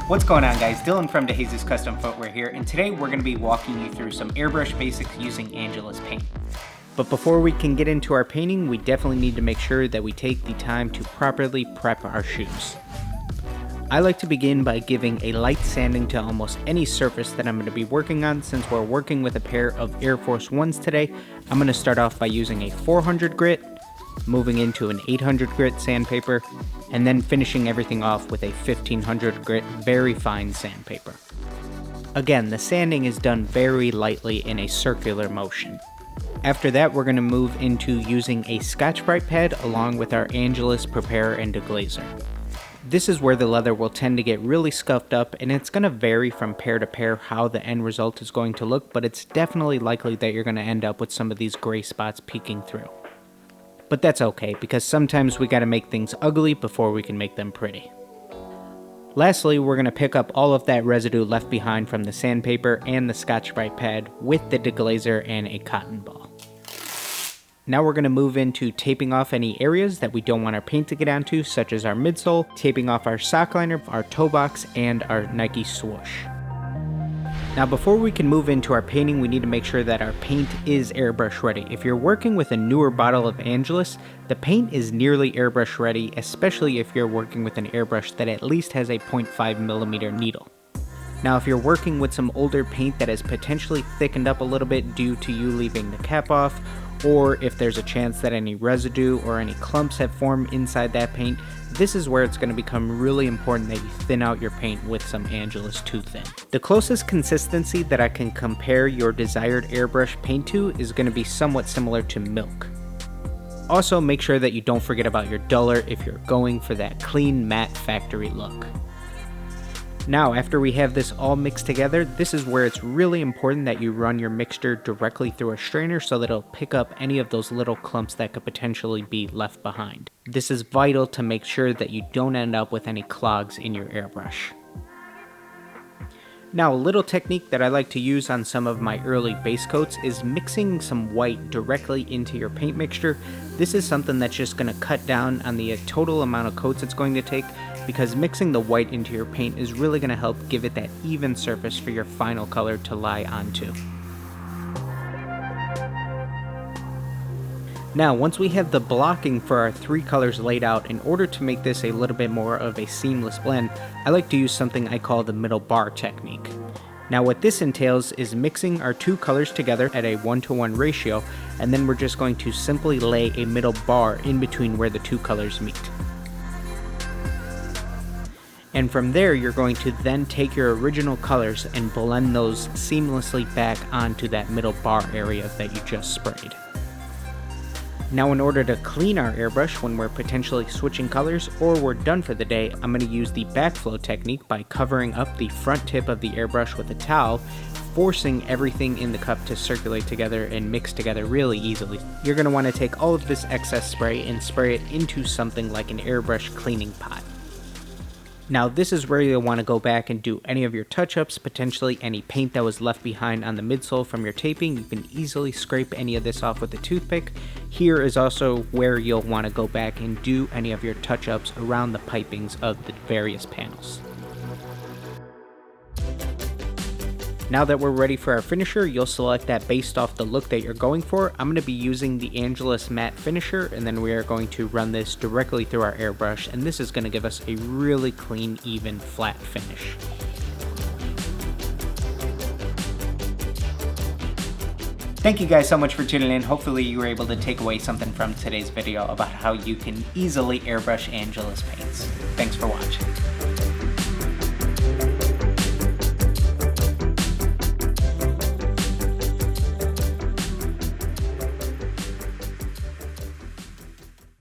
What's going on, guys? Dillon from Deglazer Custom Footwear here, and today we're going to be walking you through some airbrush basics using Angelus paint. But before we can get into our painting, we definitely need to make sure that we take the time to properly prep our shoes. I like to begin by giving a light sanding to almost any surface that I'm going to be working on. Since we're working with a pair of Air Force Ones today, I'm going to start off by using a 400 grit, moving into an 800 grit sandpaper, and then finishing everything off with a 1500 grit very fine sandpaper. Again, the sanding is done very lightly in a circular motion. After that, we're going to move into using a Scotch-Brite pad along with our Angelus Prepare and Deglazer. This is where the leather will tend to get really scuffed up, and it's going to vary from pair to pair how the end result is going to look, but it's definitely likely that you're going to end up with some of these gray spots peeking through. But that's okay, because sometimes we got to make things ugly before we can make them pretty. Lastly, we're going to pick up all of that residue left behind from the sandpaper and the Scotch-Brite pad with the Deglazer and a cotton ball. Now we're going to move into taping off any areas that we don't want our paint to get onto, such as our midsole, taping off our sock liner, our toe box, and our Nike swoosh. Now before we can move into our painting, we need to make sure that our paint is airbrush ready. If you're working with a newer bottle of Angelus, the paint is nearly airbrush ready, especially if you're working with an airbrush that at least has a 0.5mm needle. Now if you're working with some older paint that has potentially thickened up a little bit due to you leaving the cap off, or if there's a chance that any residue or any clumps have formed inside that paint, this is where it's going to become really important that you thin out your paint with some Angelus Too Thin. The closest consistency that I can compare your desired airbrush paint to is going to be somewhat similar to milk. Also, make sure that you don't forget about your duller if you're going for that clean matte factory look. Now, after we have this all mixed together, this is where it's really important that you run your mixture directly through a strainer so that it'll pick up any of those little clumps that could potentially be left behind. This is vital to make sure that you don't end up with any clogs in your airbrush. Now, a little technique that I like to use on some of my early base coats is mixing some white directly into your paint mixture. This is something that's just going to cut down on the total amount of coats it's going to take, because mixing the white into your paint is really going to help give it that even surface for your final color to lie onto. Now, once we have the blocking for our three colors laid out, in order to make this a little bit more of a seamless blend, I like to use something I call the middle bar technique. Now what this entails is mixing our two colors together at a 1-to-1 ratio, and then we're just going to simply lay a middle bar in between where the two colors meet. And from there, you're going to then take your original colors and blend those seamlessly back onto that middle bar area that you just sprayed. Now, in order to clean our airbrush when we're potentially switching colors or we're done for the day, I'm going to use the backflow technique by covering up the front tip of the airbrush with a towel, forcing everything in the cup to circulate together and mix together really easily. You're going to want to take all of this excess spray and spray it into something like an airbrush cleaning pot. Now this is where you'll want to go back and do any of your touch-ups, potentially any paint that was left behind on the midsole from your taping. You can easily scrape any of this off with a toothpick. Here is also where you'll want to go back and do any of your touch-ups around the pipings of the various panels. Now that we're ready for our finisher, you'll select that based off the look that you're going for. I'm going to be using the Angelus matte finisher, and then we are going to run this directly through our airbrush, and this is going to give us a really clean, even, flat finish. Thank you guys so much for tuning in. Hopefully you were able to take away something from today's video about how you can easily airbrush Angelus paints. Thanks for watching.